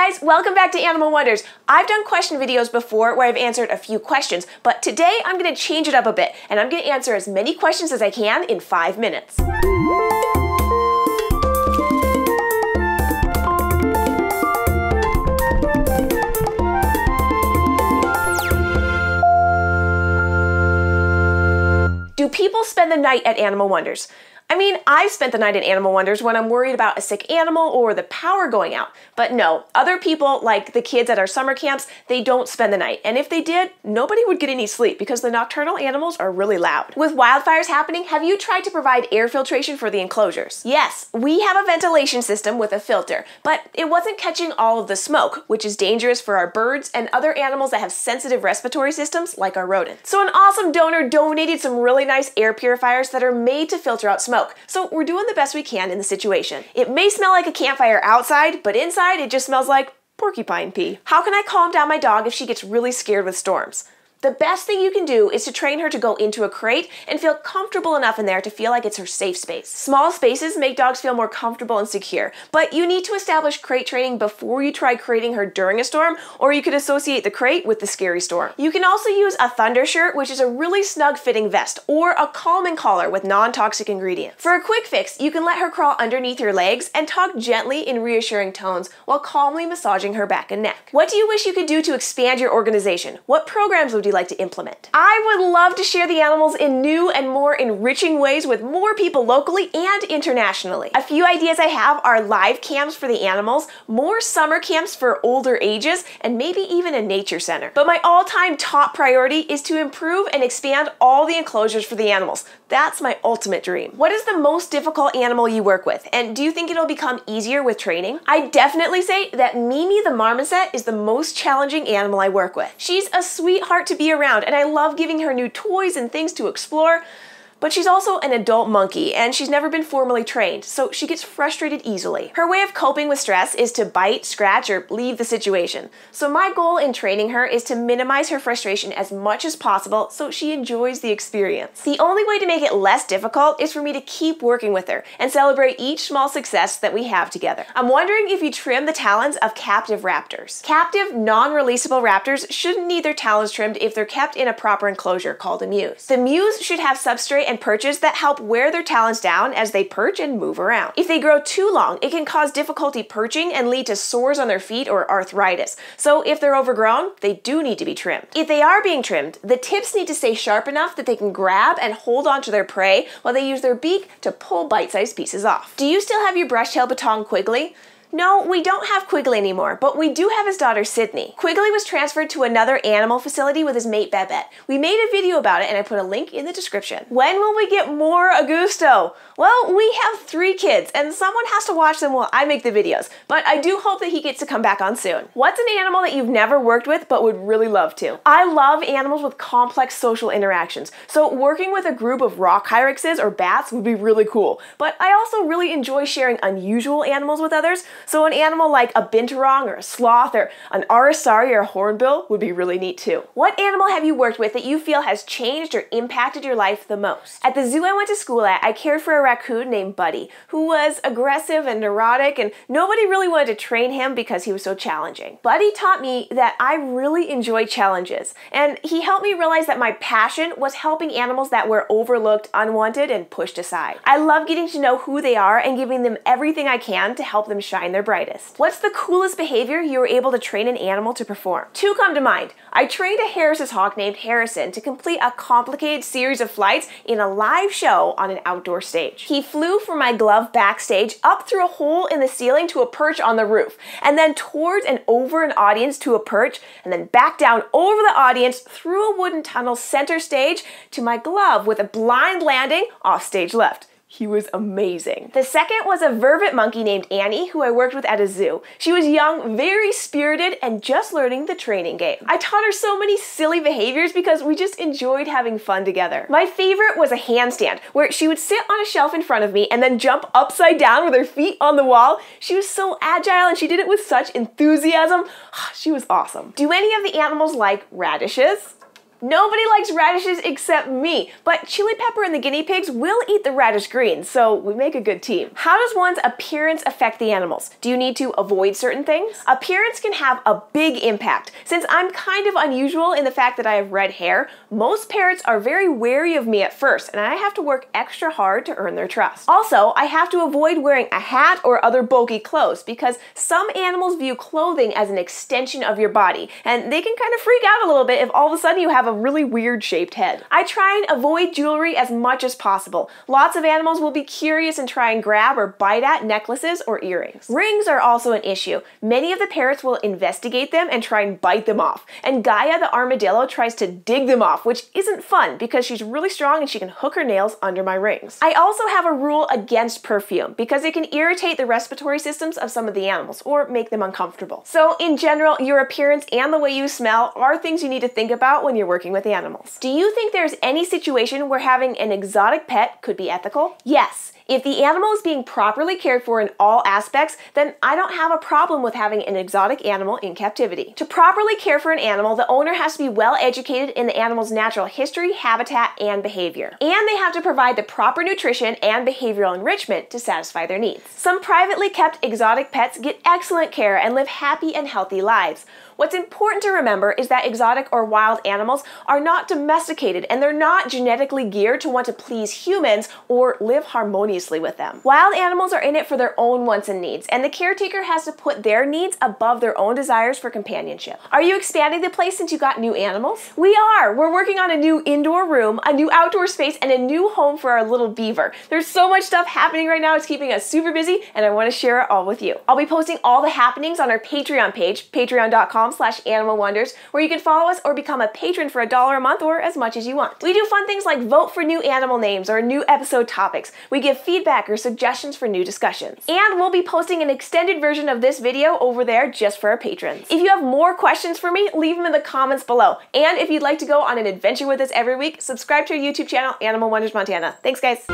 guys, welcome back to Animal Wonders. I've done question videos before where I've answered a few questions, but today I'm going to change it up a bit and I'm going to answer as many questions as I can in 5 minutes. Do people spend the night at Animal Wonders? I mean, I've spent the night at Animal Wonders when I'm worried about a sick animal or the power going out. But no, other people, like the kids at our summer camps, they don't spend the night. And if they did, nobody would get any sleep because the nocturnal animals are really loud. With wildfires happening, have you tried to provide air filtration for the enclosures? Yes, we have a ventilation system with a filter, but it wasn't catching all of the smoke, which is dangerous for our birds and other animals that have sensitive respiratory systems like our rodents. So an awesome donor donated some really nice air purifiers that are made to filter out smoke. So we're doing the best we can in the situation. It may smell like a campfire outside, but inside it just smells like porcupine pee. How can I calm down my dog if she gets really scared with storms? The best thing you can do is to train her to go into a crate and feel comfortable enough in there to feel like it's her safe space. Small spaces make dogs feel more comfortable and secure, but you need to establish crate training before you try crating her during a storm, or you could associate the crate with the scary storm. You can also use a thunder shirt, which is a really snug fitting vest, or a calming collar with non-toxic ingredients. For a quick fix, you can let her crawl underneath your legs and talk gently in reassuring tones while calmly massaging her back and neck. What do you wish you could do to expand your organization? What programs would you like to implement? I would love to share the animals in new and more enriching ways with more people locally and internationally. A few ideas I have are live camps for the animals, more summer camps for older ages, and maybe even a nature center. But my all-time top priority is to improve and expand all the enclosures for the animals. That's my ultimate dream. What is the most difficult animal you work with? And do you think it'll become easier with training? I definitely say that Mimi the marmoset is the most challenging animal I work with. She's a sweetheart to be around, and I love giving her new toys and things to explore. But she's also an adult monkey, and she's never been formally trained, so she gets frustrated easily. Her way of coping with stress is to bite, scratch, or leave the situation. So my goal in training her is to minimize her frustration as much as possible so she enjoys the experience. The only way to make it less difficult is for me to keep working with her and celebrate each small success that we have together. I'm wondering if you trim the talons of captive raptors. Captive, non-releasable raptors shouldn't need their talons trimmed if they're kept in a proper enclosure called a mews. The mews should have substrate and perches that help wear their talons down as they perch and move around. If they grow too long, it can cause difficulty perching and lead to sores on their feet or arthritis. So if they're overgrown, they do need to be trimmed. If they are being trimmed, the tips need to stay sharp enough that they can grab and hold onto their prey while they use their beak to pull bite-sized pieces off. Do you still have your brush-tailed baton Quigley? No, we don't have Quigley anymore, but we do have his daughter Sydney. Quigley was transferred to another animal facility with his mate Babette. We made a video about it and I put a link in the description. When will we get more Augusto? Well, we have 3 kids and someone has to watch them while I make the videos, but I do hope that he gets to come back on soon. What's an animal that you've never worked with but would really love to? I love animals with complex social interactions, so working with a group of rock hyraxes or bats would be really cool, but I also really enjoy sharing unusual animals with others. So an animal like a binturong or a sloth or an aracari or a hornbill would be really neat too. What animal have you worked with that you feel has changed or impacted your life the most? At the zoo I went to school at, I cared for a raccoon named Buddy, who was aggressive and neurotic, and nobody really wanted to train him because he was so challenging. Buddy taught me that I really enjoy challenges, and he helped me realize that my passion was helping animals that were overlooked, unwanted, and pushed aside. I love getting to know who they are and giving them everything I can to help them shine their brightest. What's the coolest behavior you were able to train an animal to perform? 2 come to mind. I trained a Harris's hawk named Harrison to complete a complicated series of flights in a live show on an outdoor stage. He flew from my glove backstage up through a hole in the ceiling to a perch on the roof, and then towards and over an audience to a perch, and then back down over the audience through a wooden tunnel center stage to my glove with a blind landing off stage left. He was amazing. The second was a vervet monkey named Annie, who I worked with at a zoo. She was young, very spirited, and just learning the training game. I taught her so many silly behaviors because we just enjoyed having fun together. My favorite was a handstand, where she would sit on a shelf in front of me and then jump upside down with her feet on the wall. She was so agile and she did it with such enthusiasm. She was awesome. Do any of the animals like radishes? Nobody likes radishes except me, but Chili Pepper and the guinea pigs will eat the radish greens, so we make a good team. How does one's appearance affect the animals? Do you need to avoid certain things? Appearance can have a big impact. Since I'm kind of unusual in the fact that I have red hair, most parrots are very wary of me at first, and I have to work extra hard to earn their trust. Also, I have to avoid wearing a hat or other bulky clothes because some animals view clothing as an extension of your body, and they can kind of freak out a little bit if all of a sudden you have a really weird shaped head. I try and avoid jewelry as much as possible. Lots of animals will be curious and try and grab or bite at necklaces or earrings. Rings are also an issue. Many of the parrots will investigate them and try and bite them off, and Gaia the armadillo tries to dig them off, which isn't fun because she's really strong and she can hook her nails under my rings. I also have a rule against perfume because it can irritate the respiratory systems of some of the animals or make them uncomfortable. So in general, your appearance and the way you smell are things you need to think about when you're working with animals. Do you think there's any situation where having an exotic pet could be ethical? Yes. If the animal is being properly cared for in all aspects, then I don't have a problem with having an exotic animal in captivity. To properly care for an animal, the owner has to be well educated in the animal's natural history, habitat, and behavior. And they have to provide the proper nutrition and behavioral enrichment to satisfy their needs. Some privately kept exotic pets get excellent care and live happy and healthy lives. What's important to remember is that exotic or wild animals are not domesticated and they're not genetically geared to want to please humans or live harmoniously with them. Wild animals are in it for their own wants and needs, and the caretaker has to put their needs above their own desires for companionship. Are you expanding the place since you got new animals? We are! We're working on a new indoor room, a new outdoor space, and a new home for our little beaver. There's so much stuff happening right now, it's keeping us super busy, and I want to share it all with you. I'll be posting all the happenings on our Patreon page, patreon.com/animalwonders, where you can follow us or become a patron for $1 a month or as much as you want. We do fun things like vote for new animal names or new episode topics. We give feedback or suggestions for new discussions. And we'll be posting an extended version of this video over there just for our patrons. If you have more questions for me, leave them in the comments below. And if you'd like to go on an adventure with us every week, subscribe to our YouTube channel, Animal Wonders Montana. Thanks, guys.